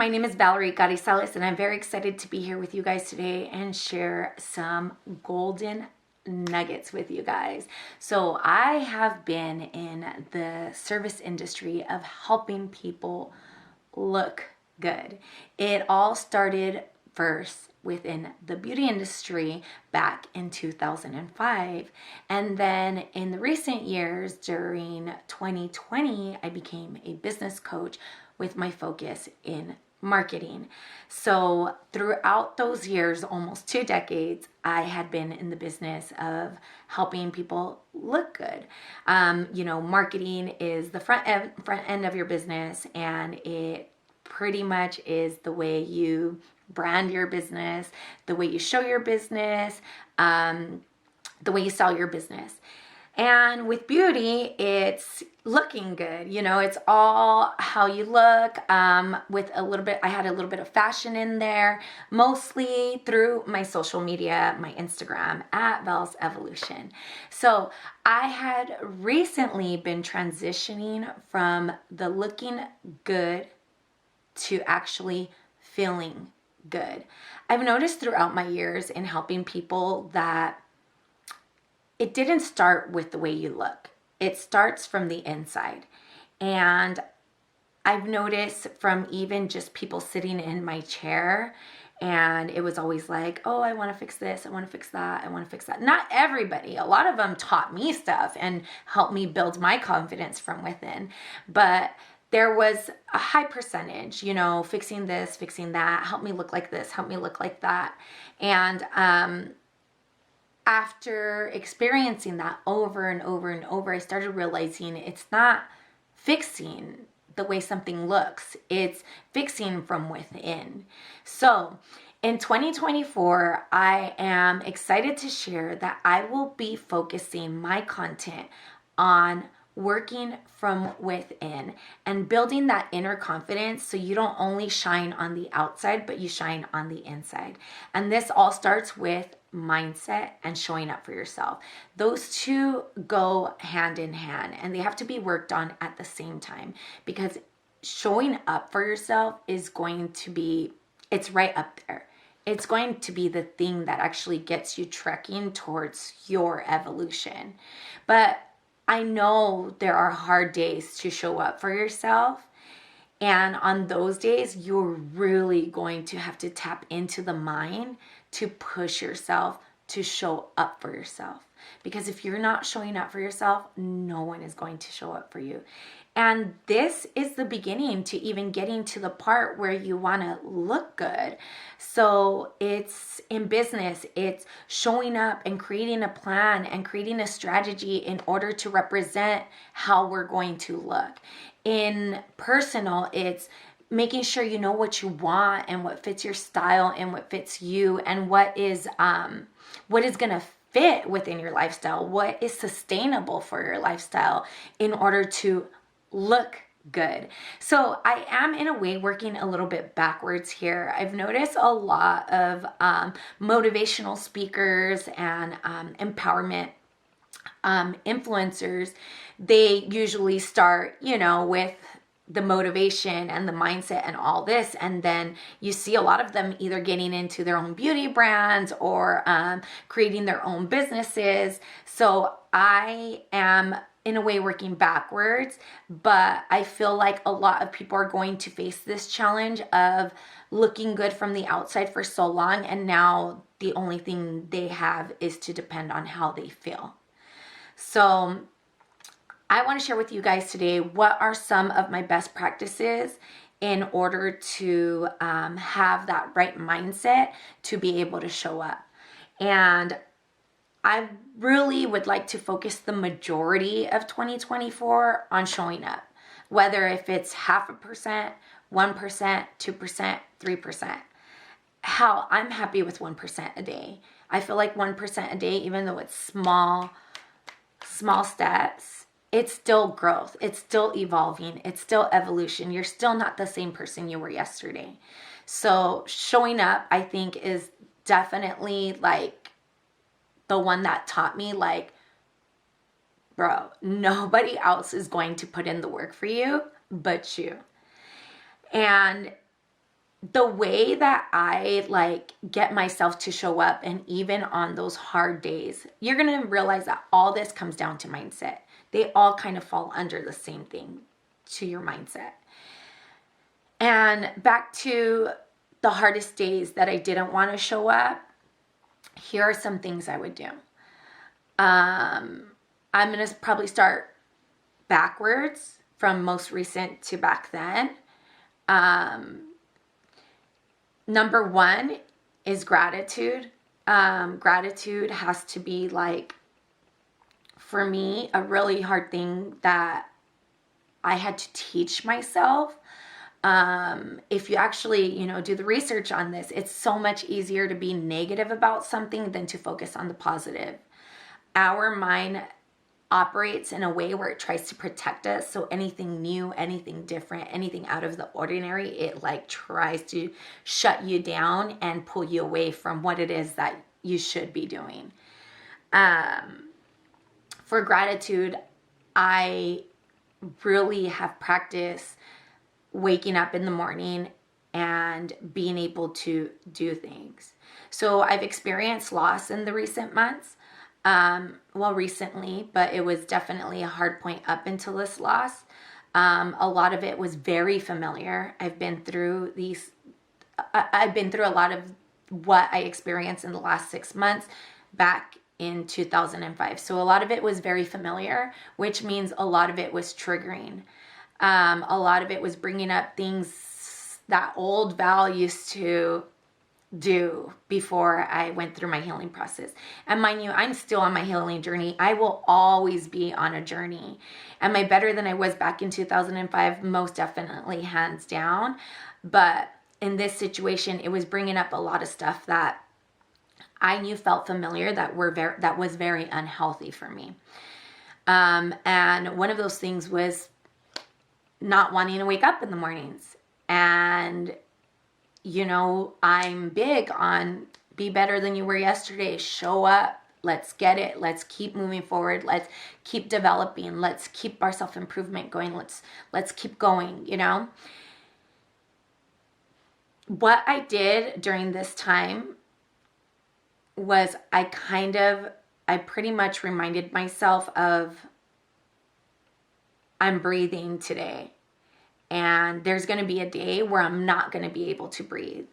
My name is Valerie Garisalis, and I'm very excited to be here with you guys today and share some golden nuggets with you guys. So I have been in the service industry of helping people look good. It all started first within the beauty industry back in 2005. And then in the recent years, during 2020, I became a business coach with my focus in marketing. So throughout those years, almost 2 decades, I had been in the business of helping people look good. Marketing is the front end of your business, and it pretty much is the way you brand your business, the way you show your business, the way you sell your business. And with beauty, it's looking good. It's all how you look, with a little bit, I had a little bit of fashion in there, mostly through my social media, my Instagram at Val's Evolution. So I had recently been transitioning from the looking good to actually feeling good. I've noticed throughout my years in helping people that it didn't start with the way you look. It starts from the inside. And I've noticed from even just people sitting in my chair, and it was always like, oh, I want to fix this, I want to fix that, I want to fix that. Not everybody. A lot of them taught me stuff and helped me build my confidence from within. But there was a high percentage, fixing this, fixing that, help me look like this, help me look like that. And after experiencing that over and over and over, I started realizing it's not fixing the way something looks, it's fixing from within. So in 2024, I am excited to share that I will be focusing my content on working from within and building that inner confidence so you don't only shine on the outside, but you shine on the inside. And this all starts with mindset and showing up for yourself. Those two go hand in hand, and they have to be worked on at the same time, because showing up for yourself is going to be, it's right up there. It's going to be the thing that actually gets you trekking towards your evolution. But I know there are hard days to show up for yourself. And on those days, you're really going to have to tap into the mind to push yourself to show up for yourself. Because if you're not showing up for yourself, no one is going to show up for you. And this is the beginning to even getting to the part where you want to look good. So it's in business, it's showing up and creating a plan and creating a strategy in order to represent how we're going to look. In personal, it's making sure you know what you want and what fits your style and what fits you, and what is going to fit within your lifestyle, what is sustainable for your lifestyle in order to look good. So I am in a way working a little bit backwards here. I've noticed a lot of motivational speakers and empowerment influencers. They usually start, with the motivation and the mindset and all this, and then you see a lot of them either getting into their own beauty brands or creating their own businesses. So I am in a way working backwards, but I feel like a lot of people are going to face this challenge of looking good from the outside for so long, and now the only thing they have is to depend on how they feel. So I want to share with you guys today what are some of my best practices in order to have that right mindset to be able to show up. And I really would like to focus the majority of 2024 on showing up, whether if it's 0.5%, 1%, 2%, 3%. Hell, I'm happy with 1% a day. I feel like 1% a day, even though it's small steps, it's still growth. It's still evolving. It's still evolution. You're still not the same person you were yesterday. So showing up, I think, is definitely like the one that taught me, like, bro, nobody else is going to put in the work for you but you. And the way that I like get myself to show up, and even on those hard days, you're going to realize that all this comes down to mindset. They all kind of fall under the same thing, to your mindset. And back to the hardest days that I didn't want to show up, here are some things I would do. I'm going to probably start backwards from most recent to back then. Number one is gratitude. Gratitude has to be like, for me, a really hard thing that I had to teach myself. If you actually, do the research on this, it's so much easier to be negative about something than to focus on the positive. Our mind operates in a way where it tries to protect us. So anything new, anything different, anything out of the ordinary, it like tries to shut you down and pull you away from what it is that you should be doing. For gratitude, I really have practiced waking up in the morning and being able to do things. So I've experienced loss in the recent months. Recently, but it was definitely a hard point up until this loss. A lot of it was very familiar. I've been through a lot of what I experienced in the last 6 months back in 2005. So a lot of it was very familiar, which means a lot of it was triggering. A lot of it was bringing up things that old Val used to do before I went through my healing process. And mind you, I'm still on my healing journey. I will always be on a journey. Am I better than I was back in 2005? Most definitely, hands down. But in this situation, it was bringing up a lot of stuff that I knew felt familiar that was very unhealthy for me. And one of those things was not wanting to wake up in the mornings. And I'm big on be better than you were yesterday. Show up. Let's get it. Let's keep moving forward. Let's keep developing. Let's keep our self-improvement going. Let's keep going, What I did during this time was I pretty much reminded myself of, I'm breathing today. And there's going to be a day where I'm not going to be able to breathe.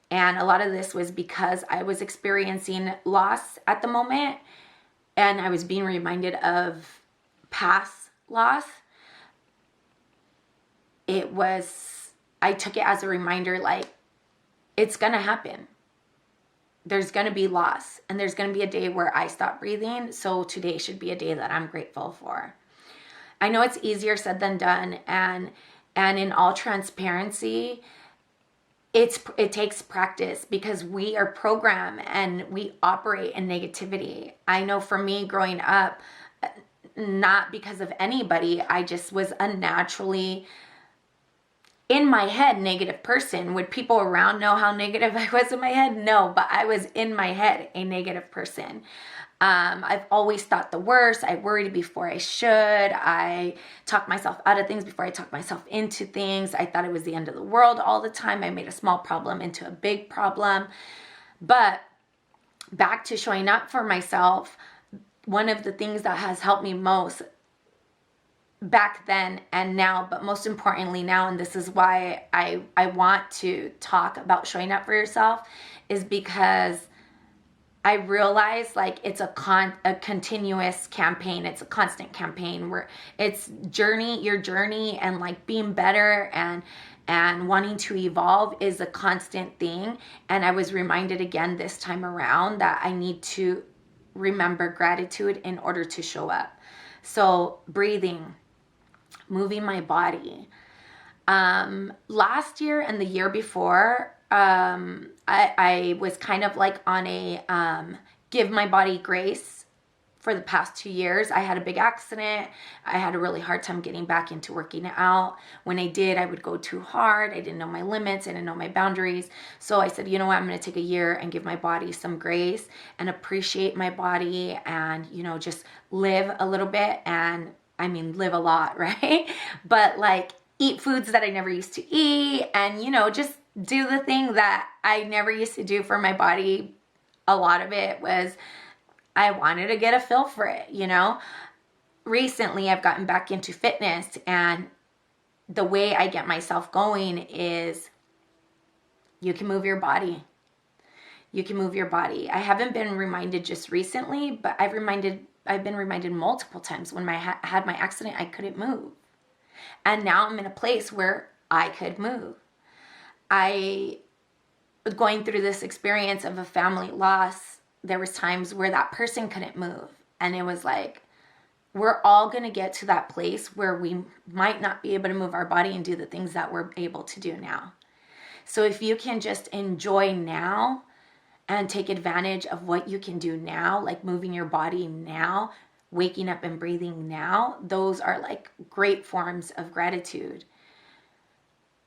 And a lot of this was because I was experiencing loss at the moment. And I was being reminded of past loss. I took it as a reminder, like, it's going to happen. There's going to be loss. And there's going to be a day where I stop breathing. So today should be a day that I'm grateful for. I know it's easier said than done. And in all transparency, it takes practice because we are programmed and we operate in negativity. I know for me growing up, not because of anybody, I just was a naturally, in my head, negative person. Would people around know how negative I was in my head? No, but I was in my head a negative person. I've always thought the worst. I worried before I should. I talked myself out of things before I talked myself into things. I thought it was the end of the world all the time. I made a small problem into a big problem. But back to showing up for myself, one of the things that has helped me most back then and now, but most importantly now, and this is why I want to talk about showing up for yourself, is because I realize like it's a continuous campaign. It's a constant campaign where it's your journey and like being better and wanting to evolve is a constant thing. And I was reminded again this time around that I need to remember gratitude in order to show up. So breathing, moving my body. Last year and the year before, I was kind of like on a give my body grace for the past 2 years. I had a big accident. I had a really hard time getting back into working out. When I did, I would go too hard. I didn't know my limits. I didn't know my boundaries. So I said, you know what, I'm going to take a year and give my body some grace and appreciate my body and, just live a little bit. And I mean, live a lot, right? But like eat foods that I never used to eat and, just do the thing that I never used to do for my body. A lot of it was I wanted to get a feel for it, you know? Recently, I've gotten back into fitness, and the way I get myself going is you can move your body. You can move your body. I haven't been reminded just recently, but I've been reminded multiple times when I had my accident, I couldn't move. And now I'm in a place where I could move. I was going through this experience of a family loss. There was times where that person couldn't move. And it was like, we're all going to get to that place where we might not be able to move our body and do the things that we're able to do now. So if you can just enjoy now and take advantage of what you can do now, like moving your body now, waking up and breathing now, those are like great forms of gratitude.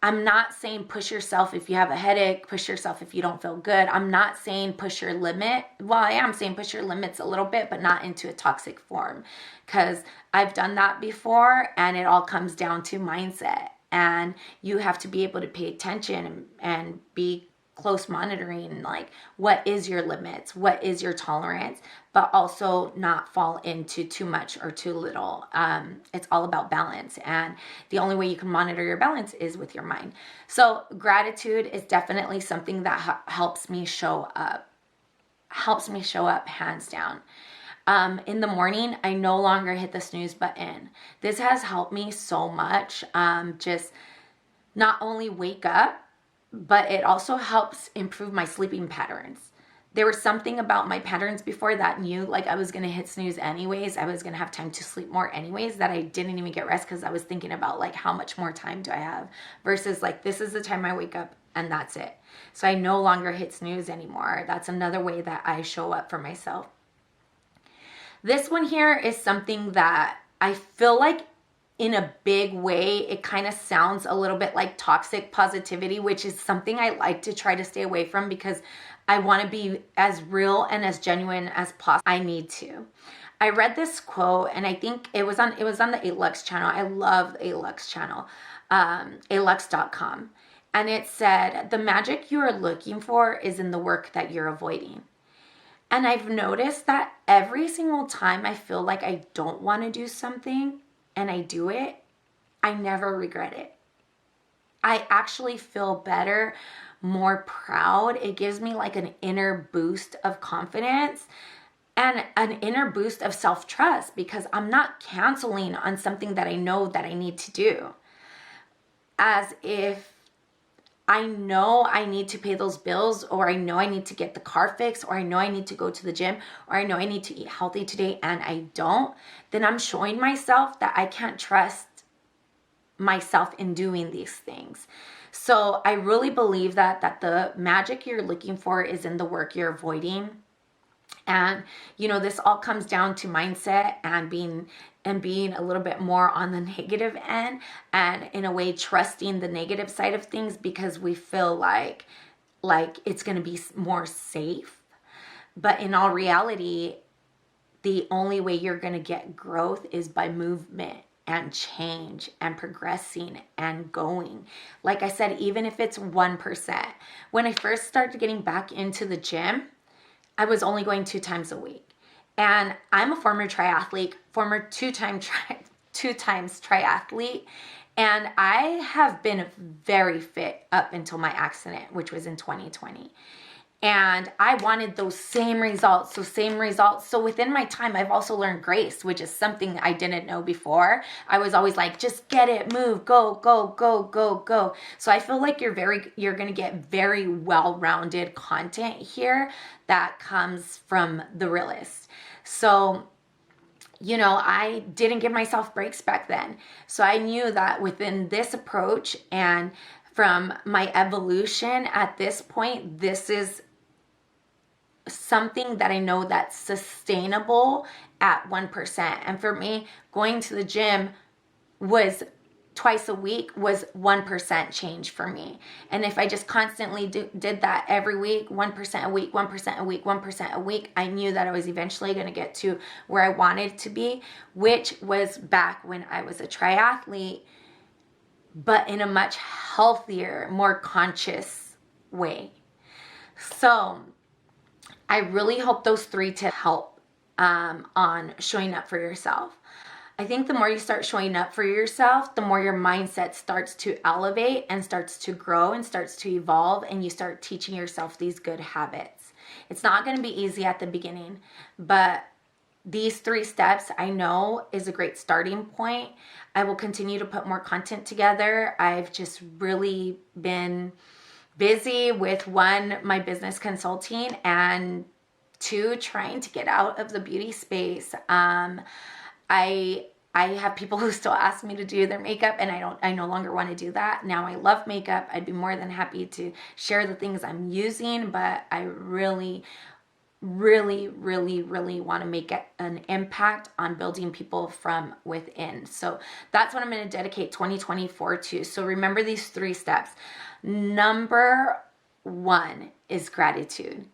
I'm not saying push yourself if you have a headache, push yourself if you don't feel good. I'm not saying push your limit. Well, I am saying push your limits a little bit, but not into a toxic form, because I've done that before, and it all comes down to mindset. And you have to be able to pay attention and be close monitoring, like what is your limits, what is your tolerance, but also not fall into too much or too little. It's all about balance, and the only way you can monitor your balance is with your mind. So gratitude is definitely something that helps me show up hands down. In the morning, I no longer hit the snooze button. This has helped me so much. Just not only wake up, but it also helps improve my sleeping patterns. There was something about my patterns before that knew like I was going to hit snooze anyways. I was going to have time to sleep more anyways, that I didn't even get rest because I was thinking about like how much more time do I have versus like this is the time I wake up and that's it. So I no longer hit snooze anymore. That's another way that I show up for myself. This one here is something that I feel like in a big way, it kind of sounds a little bit like toxic positivity, which is something I like to try to stay away from because I want to be as real and as genuine as possible. I need to. I read this quote, and I think it was on the ALUX channel. I love the ALUX channel, alux.com. And it said, the magic you are looking for is in the work that you're avoiding. And I've noticed that every single time I feel like I don't want to do something, and I do it, I never regret it. I actually feel better, more proud. It gives me like an inner boost of confidence and an inner boost of self-trust because I'm not canceling on something that I know that I need to do. As if I know I need to pay those bills, or I know I need to get the car fixed, or I know I need to go to the gym, or I know I need to eat healthy today and I don't, then I'm showing myself that I can't trust myself in doing these things. So I really believe that the magic you're looking for is in the work you're avoiding. And, you know, this all comes down to mindset and being a little bit more on the negative end, and in a way trusting the negative side of things because we feel like it's going to be more safe. But in all reality, the only way you're going to get growth is by movement and change and progressing and going. Like I said, even if it's 1%. When I first started getting back into the gym, I was only going 2 times a week. And I'm a former triathlete, former two times triathlete. And I have been very fit up until my accident, which was in 2020. And I wanted those same results. So within my time, I've also learned grace, which is something I didn't know before. I was always like, just get it, move, go, go, go, go, go. So I feel like you're going to get very well-rounded content here that comes from the realist. So, you know, I didn't give myself breaks back then. So I knew that within this approach and from my evolution at this point, this is something that I know that's sustainable at 1%. And for me, going to the gym was twice a week was 1% change for me. And if I just constantly did that every week, 1% a week, 1% a week, 1% a week, I knew that I was eventually going to get to where I wanted to be, which was back when I was a triathlete. but in a much healthier, more conscious way. So I really hope those 3 tips help on showing up for yourself. I think the more you start showing up for yourself, the more your mindset starts to elevate and starts to grow and starts to evolve, and you start teaching yourself these good habits. It's not going to be easy at the beginning, but these 3 steps I know is a great starting point. I will continue to put more content together. I've just really been busy with 1, my business consulting, and 2, trying to get out of the beauty space. I have people who still ask me to do their makeup, and I no longer want to do that. Now I love makeup. I'd be more than happy to share the things I'm using, but I really want to make an impact on building people from within. So that's what I'm going to dedicate 2024 to. So remember these 3 steps. Number 1 is gratitude.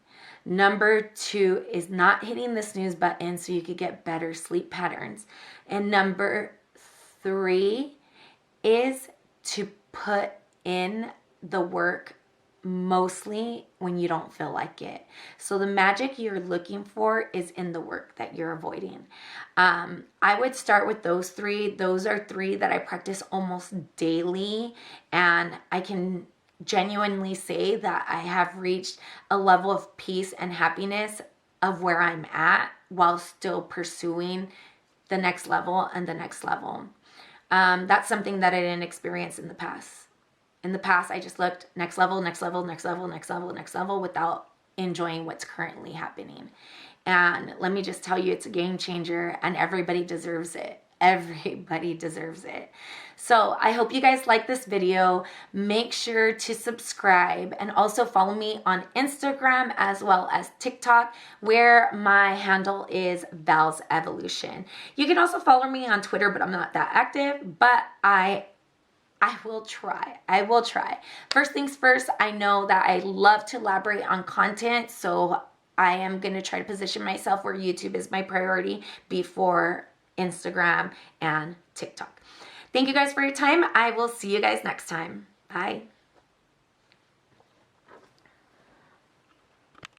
Number 2 is not hitting the snooze button so you could get better sleep patterns. And number 3 is to put in the work mostly when you don't feel like it. So the magic you're looking for is in the work that you're avoiding. I would start with those 3. Those are 3 that I practice almost daily, and I can genuinely say that I have reached a level of peace and happiness of where I'm at while still pursuing the next level and the next level. That's something that I didn't experience in the past. In the past, I just looked next level, next level, next level, next level, next level without enjoying what's currently happening. And let me just tell you, it's a game changer, and everybody deserves it. Everybody deserves it. So I hope you guys like this video. Make sure to subscribe and also follow me on Instagram as well as TikTok, where my handle is Val's Evolution. You can also follow me on Twitter, but I'm not that active, but I will try. I will try. First things first, I know that I love to elaborate on content, so I am going to try to position myself where YouTube is my priority before Instagram and TikTok. Thank you guys for your time. I will see you guys next time. Bye.